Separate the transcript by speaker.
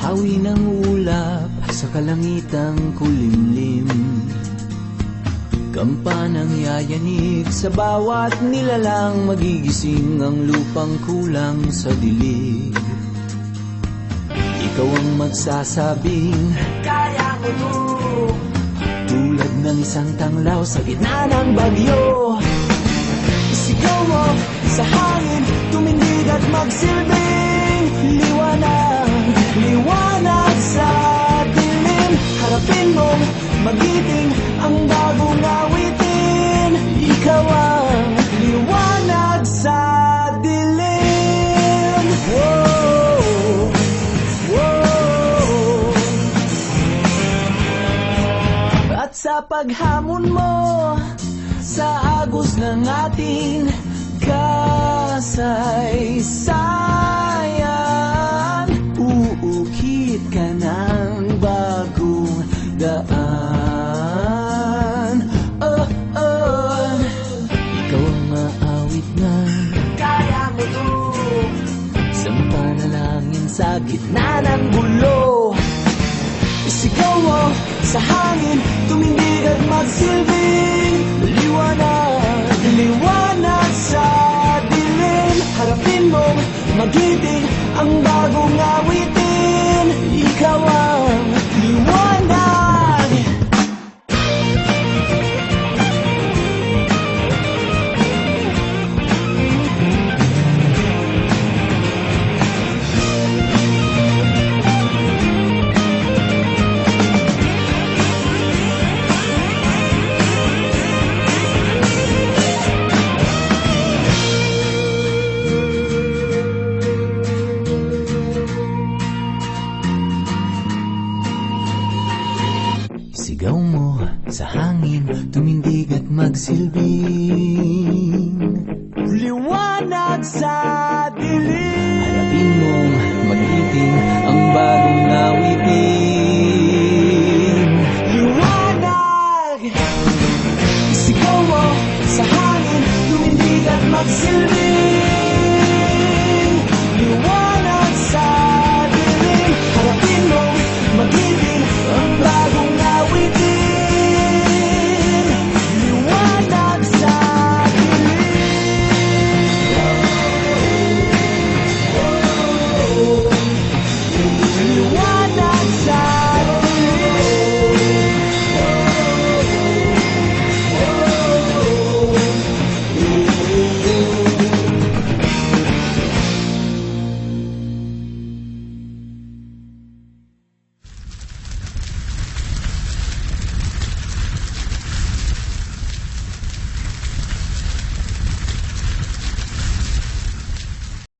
Speaker 1: Hawi ng ulap sa kalangitang kulimlim, kampanang yayanig sa bawat nilalang, magigising ang lupang kulang sa dilig. Ikaw ang magsasabing kaya ko to, tulad ng isang tanglaw sa gitna ng bagyo. Isigaw mo sa hangin, tumindig at magsilbing liwanag, liwanag sa dilim. Harapin mong magiting ang bagong awitin, ikaw ang liwanag sa dilim. Whoa, whoa. At sa paghamon mo sa agos ng ating kasaysayan, uukit ka ng bagong daan. Oh, oh. Ikaw ang maawit na kaya mo to, isang panalangin sa gitna ng gulo. Isigaw mo sa hangin, tumindig at magsilbing liwanag, liwanag sa dilim. Harapin mong magiting ang bagong awitin, ikaw ang liwanag. Sigaw mo sa hangin, tumindig at magsilbing liwanag sa dilim. Harapin mong magiting ang bagong awitin, liwanag. Sigaw mo sa hangin, tumindig at magsilbing